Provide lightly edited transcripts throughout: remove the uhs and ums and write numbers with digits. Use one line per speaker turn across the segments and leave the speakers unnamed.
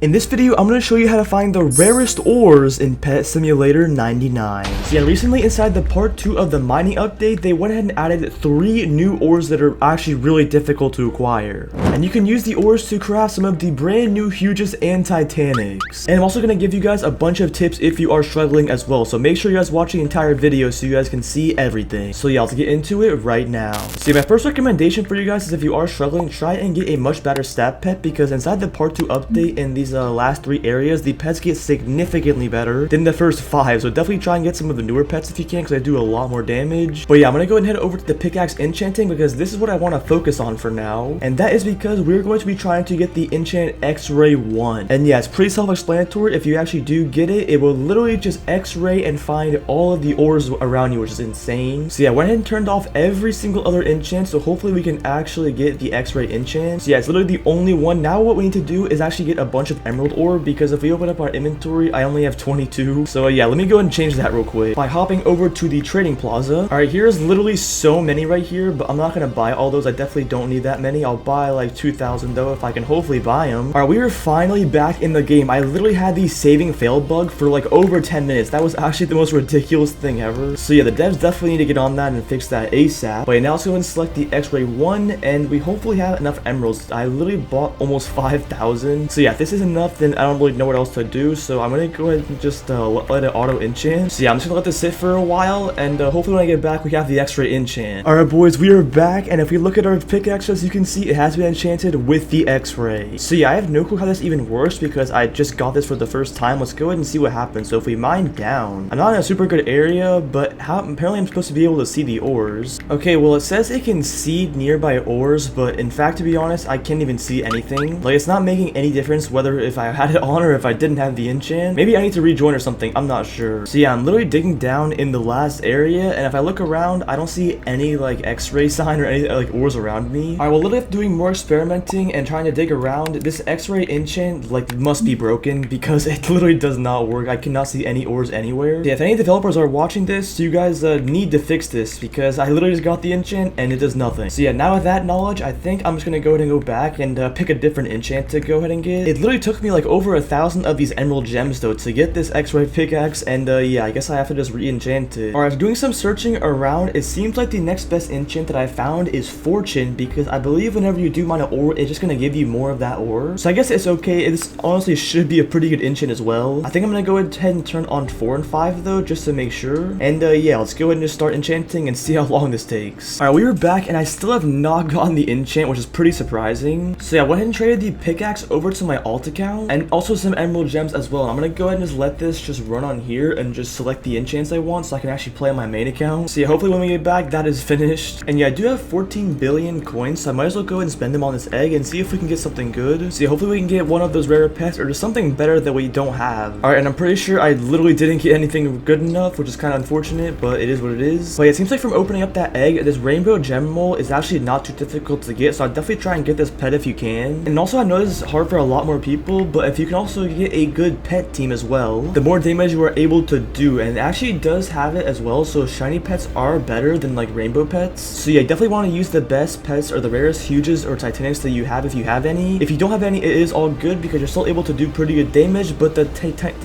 In this video, I'm going to show you how to find the rarest ores in Pet Simulator 99. So yeah, recently inside the part 2 of the mining update, they went ahead and added 3 new ores that are actually really difficult to acquire. And you can use the ores to craft some of the brand new Huges and Titanics. And I'm also going to give you guys a bunch of tips if you are struggling as well. So make sure you guys watch the entire video so you guys can see everything. So yeah, let's get into it right now. So yeah, my first recommendation for you guys is if you are struggling, try and get a much better stat pet, because inside the part 2 update in these last 3 areas, the pets get significantly better than the first 5, so definitely try and get some of the newer pets if you can, because they do a lot more damage. But yeah, I'm gonna go ahead and head over to the pickaxe enchanting, because this is what I want to focus on for now, and that is because we're going to be trying to get the enchant X-ray 1. And yeah, it's pretty self-explanatory. If you actually do get it, it will literally just X-ray and find all of the ores around you, which is insane. So yeah, I went ahead and turned off every single other enchant, so hopefully we can actually get the X-ray enchant. So yeah, it's literally the only one. Now what we need to do is actually get a bunch of emerald ore, because if we open up our inventory, I only have 22. So yeah, let me go ahead and change that real quick by hopping over to the trading plaza. All right, here's literally so many right here, but I'm not gonna buy all those. I definitely don't need that many. I'll buy like 2,000 though, if I can hopefully buy them. All right, we are finally back in the game. I literally had the saving fail bug for like over 10 minutes. That was actually the most ridiculous thing ever. So yeah, the devs definitely need to get on that and fix that ASAP. But yeah, now let's go ahead and select the X-ray 1, and we hopefully have enough emeralds. I literally bought almost 5,000. So yeah, if this is enough, then I don't really know what else to do, so I'm gonna go ahead and just let it auto enchant. So yeah, I'm just gonna let this sit for a while, and hopefully when I get back we have the X-ray enchant. Alright boys, we are back, and if we look at our pickaxe, as you can see, it has been enchanted with the X-ray. So yeah, I have no clue how this even works, because I just got this for the first time. Let's go ahead and see what happens. So if we mine down, I'm not in a super good area, but apparently I'm supposed to be able to see the ores. Okay, well it says it can see nearby ores, but in fact, to be honest, I can't even see anything. Like, it's not making any difference whether if I had it on or if I didn't have the enchant. Maybe I need to rejoin or something, I'm not sure. So yeah, I'm literally digging down in the last area, and if I look around, I don't see any like X-ray sign or any like ores around me. Alright, well literally after doing more experimenting and trying to dig around, this X-ray enchant like must be broken, because it literally does not work. I cannot see any ores anywhere. Yeah, if any developers are watching this, you guys need to fix this, because I literally just got the enchant and it does nothing. So yeah, now with that knowledge, I think I'm just gonna go ahead and go back and pick a different enchant to go ahead and get. It literally took me like over 1,000 of these emerald gems though to get this X-ray pickaxe, and yeah, I guess I have to just re-enchant it. Alright, doing some searching around, it seems like the next best enchant that I found is fortune, because I believe whenever you do mine an ore, it's just gonna give you more of that ore. So I guess it's okay. This honestly should be a pretty good enchant as well. I think I'm gonna go ahead and turn on 4 and 5 though, just to make sure. And yeah, let's go ahead and just start enchanting and see how long this takes. Alright, we are back, and I still have not gotten the enchant, which is pretty surprising. So yeah, I went ahead and traded the pickaxe over to my alt account, and also some emerald gems as well. I'm gonna go ahead and just let this just run on here and just select the enchants I want so I can actually play on my main account. So yeah, hopefully when we get back, that is finished. And yeah, I do have 14 billion coins, so I might as well go ahead and spend them on this egg and see if we can get something good. So yeah, hopefully we can get one of those rare pets or just something better that we don't have. Alright, and I'm pretty sure I literally didn't get anything good enough, which is kind of unfortunate, but it is what it is. But yeah, it seems like from opening up that egg, this rainbow gem mole is actually not too difficult to get, so I'd definitely try and get this pet if you can. And also I know this is hard for a lot more people, but if you can also get a good pet team as well, the more damage you are able to do. And it actually does have it as well, so shiny pets are better than like rainbow pets. So yeah, definitely want to use the best pets or the rarest Huges or Titanics that you have if you have any. If you don't have any, it is all good, because you're still able to do pretty good damage, but the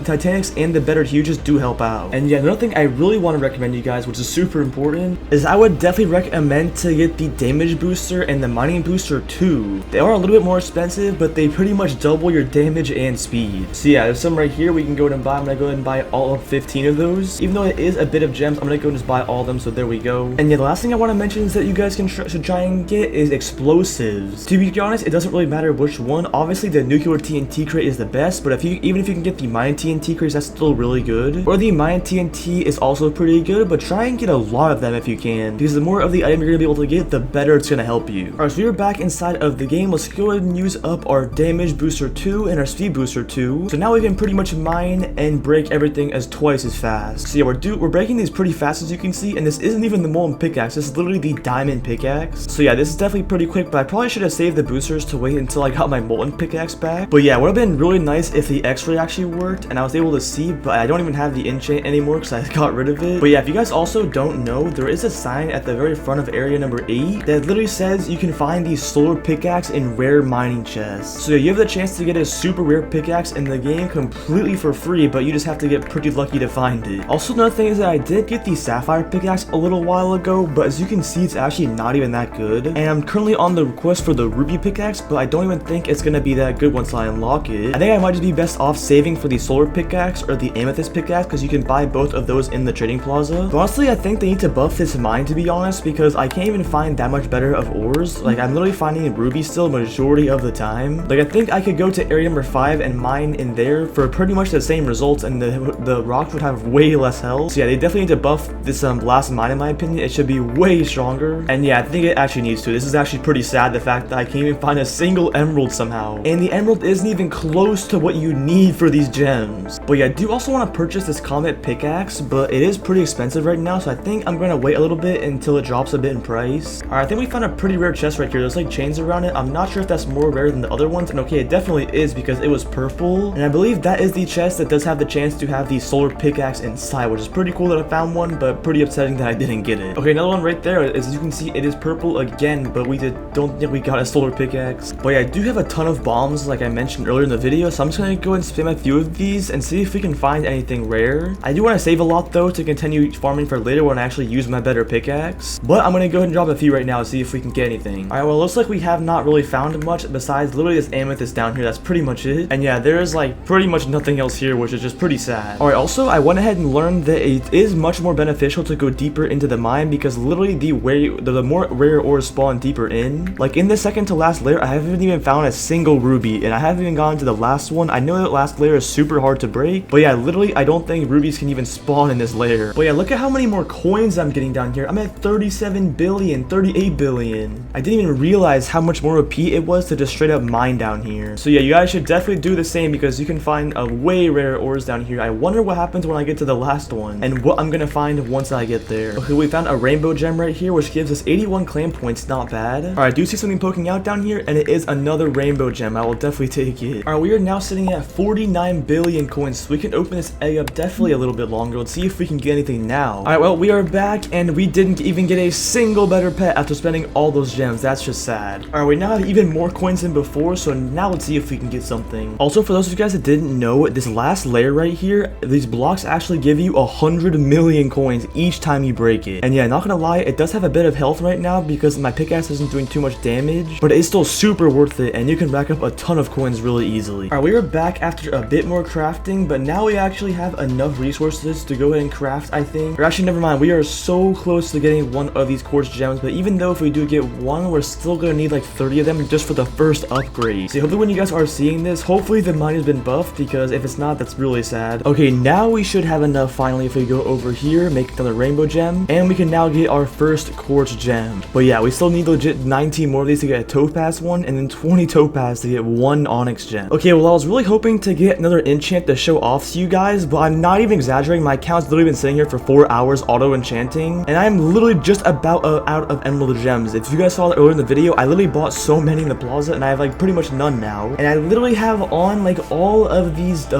Titanics and the better Huges do help out. And yeah, another thing I really want to recommend you guys, which is super important, is I would definitely recommend to get the damage booster and the mining booster too. They are a little bit more expensive, but they pretty much double your damage and speed. So yeah, there's some right here we can go ahead and buy. I'm gonna go ahead and buy all of 15 of those. Even though it is a bit of gems, I'm gonna go and just buy all of them, so there we go. And yeah, the last thing I want to mention is that you guys should try and get is explosives. To be honest, it doesn't really matter which one. Obviously the nuclear TNT crate is the best, but even if you can get the mine TNT crates, that's still really good. Or the mine TNT is also pretty good, but try and get a lot of them if you can, because the more of the item you're gonna be able to get, the better it's gonna help you. Alright, so we're back inside of the game. Let's go ahead and use up our damage booster 2 and our speed booster 2. So now we can pretty much mine and break everything as twice as fast. So yeah, we're breaking these pretty fast, as you can see, and this isn't even the molten pickaxe, this is literally the diamond pickaxe. So yeah, this is definitely pretty quick, but I probably should have saved the boosters to wait until I got my molten pickaxe back. But yeah, it would have been really nice if the X-ray actually worked and I was able to see, but I don't even have the enchant anymore because I got rid of it. But yeah, if you guys also don't know, there is a sign at the very front of area number 8 that literally says you can find the solar pickaxe in rare mining chests. So yeah, you have the chance to get this super rare pickaxe in the game completely for free, but you just have to get pretty lucky to find it. Also, another thing is that I did get the sapphire pickaxe a little while ago, but as you can see, it's actually not even that good. And I'm currently on the quest for the ruby pickaxe, but I don't even think it's gonna be that good once I unlock it. I think I might just be best off saving for the solar pickaxe or the amethyst pickaxe, because you can buy both of those in the trading plaza. But honestly, I think they need to buff this mine, to be honest, because I can't even find that much better of ores. Like, I'm literally finding ruby still majority of the time. Like, I think I could go to area number 5 and mine in there for pretty much the same results, and the rocks would have way less health. So yeah, they definitely need to buff this last mine, in my opinion. It should be way stronger. And yeah, I think it actually needs to. This is actually pretty sad, the fact that I can't even find a single emerald somehow. And the emerald isn't even close to what you need for these gems. But yeah, I do also want to purchase this comet pickaxe, but it is pretty expensive right now, so I think I'm gonna wait a little bit until it drops a bit in price. Alright, I think we found a pretty rare chest right here. There's like chains around it. I'm not sure if that's more rare than the other ones, and okay, it definitely is because it was purple. And I believe that is the chest that does have the chance to have the solar pickaxe inside, which is pretty cool that I found one, but pretty upsetting that I didn't get it. Okay, another one right there. As you can see, it is purple again, but we don't think we got a solar pickaxe. But yeah, I do have a ton of bombs like I mentioned earlier in the video, so I'm just gonna go and spam a few of these and see if we can find anything rare. I do want to save a lot though to continue farming for later when I actually use my better pickaxe, but I'm gonna go ahead and drop a few right now to see if we can get anything. Alright, well, it looks like we have not really found much besides literally this amethyst down here. That's pretty much it. And yeah, there's like pretty much nothing else here, which is just pretty sad. Alright, also I went ahead and learned that it is much more beneficial to go deeper into the mine, because literally the more rare ores spawn deeper in. Like in the second to last layer, I haven't even found a single ruby, and I haven't even gone to the last one. I know that last layer is super hard to break, but yeah, literally I don't think rubies can even spawn in this layer. But yeah, look at how many more coins I'm getting down here. I'm at 37 billion, 38 billion. I didn't even realize how much more OP it was to just straight up mine down here. So yeah, you guys should definitely do the same, because you can find a way rare ores down here. I wonder what happens when I get to the last one and what I'm gonna find once I get there. Okay, we found a rainbow gem right here, which gives us 81 clan points. Not bad. Alright, I do see something poking out down here, and it is another rainbow gem. I will definitely take it. Alright, we are now sitting at 49 billion coins, so we can open this egg up definitely a little bit longer. Let's see if we can get anything now. Alright, well, we are back, and we didn't even get a single better pet after spending all those gems. That's just sad. Alright, we now have even more coins than before, so now let's see if we can get something. Also, for those of you guys that didn't know, this last layer right here, these blocks actually give you 100 million coins each time you break it. And yeah, not gonna lie, it does have a bit of health right now because my pickaxe isn't doing too much damage, but it's still super worth it, and you can rack up a ton of coins really easily. Alright, we are back after a bit more crafting, but now we actually have enough resources to go ahead and craft, I think. Or actually, never mind, we are so close to getting one of these quartz gems, but even though if we do get one, we're still gonna need like 30 of them just for the first upgrade. So hopefully when you guys are seeing this, hopefully the mine has been buffed, because if it's not, that's really sad. Okay, now we should have enough finally if we go over here, make another rainbow gem, and we can now get our first quartz gem. But yeah, we still need legit 19 more of these to get a topaz one, and then 20 topaz to get one onyx gem. Okay, well, I was really hoping to get another enchant to show off to you guys, but I'm not even exaggerating. My account's literally been sitting here for 4 hours auto enchanting, and I'm literally just about out of emerald gems. If you guys saw that earlier in the video, I literally bought so many in the plaza, and I have like pretty much none now. And I literally have on like all of these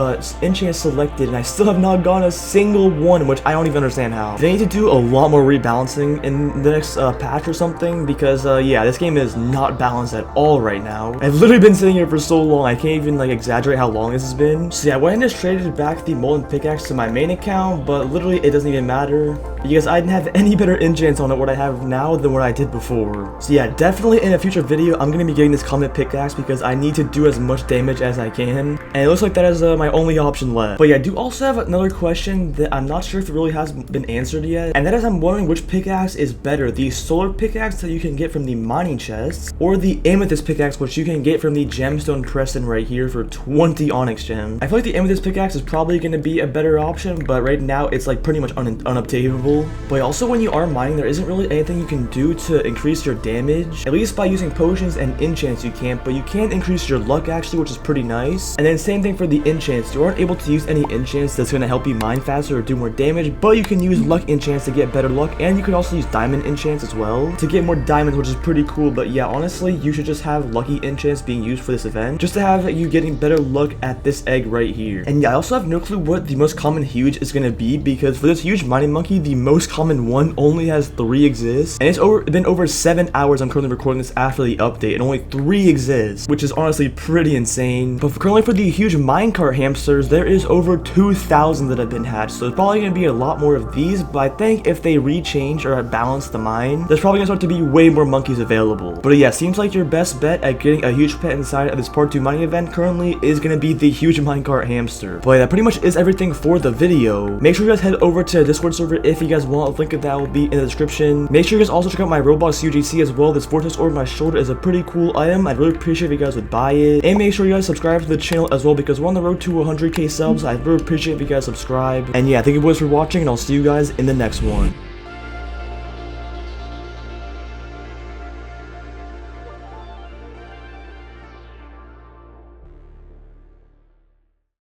enchants selected, and I still have not gotten a single one, which I don't even understand how. They need to do a lot more rebalancing in the next patch or something, because yeah, this game is not balanced at all right now. I've literally been sitting here for so long, I can't even like exaggerate how long this has been. So yeah, I went and just traded back the molten pickaxe to my main account, but literally it doesn't even matter because I didn't have any better enchants on it what I have now than what I did before. So yeah, definitely in a future video I'm gonna be getting this comet pickaxe because I need to do as much damage as I can, and it looks like that is my only option left. But yeah, I do also have another question that I'm not sure if it really has been answered yet, and that is I'm wondering which pickaxe is better, the solar pickaxe that you can get from the mining chests, or the amethyst pickaxe which you can get from the gemstone crescent right here for 20 onyx gems. I feel like the amethyst pickaxe is probably going to be a better option, but right now it's like pretty much unobtainable. But also when you are mining, there isn't really anything you can do to increase your damage, at least by using potions and enchants you can't, but you can increase your luck actually, which is pretty nice. And then same thing for the enchants, you aren't able to use any enchants that's going to help you mine faster or do more damage, but you can use luck enchants to get better luck, and you can also use diamond enchants as well to get more diamonds, which is pretty cool. But yeah, honestly, you should just have lucky enchants being used for this event, just to have you getting better luck at this egg right here. And And yeah, I also have no clue what the most common huge is going to be, because for this huge mining monkey, the most common one only has 3 exists, and it's been over 7 hours. I'm currently recording this after the update, and only 3 exist, which is honestly pretty insane. But currently for the huge minecart hamsters, there is over 2,000 that have been hatched, so it's probably going to be a lot more of these. But I think if they rechange or balance the mine, there's probably going to start to be way more monkeys available. But yeah, seems like your best bet at getting a huge pet inside of this part 2 mining event currently is going to be the huge minecart hamster. But yeah, that pretty much is everything for the video. Make sure you guys head over to Discord server if you guys want. A link of that will be in the description. Make sure you guys also check out my Roblox UGC as well. This vortex over my shoulder is a pretty cool item. I'd really appreciate if you guys would buy it. And make sure you guys subscribe to the channel as well, because we're on the road to 100k subs. I'd really appreciate if you guys subscribe. And yeah, thank you boys for watching, and I'll see you guys in the next one.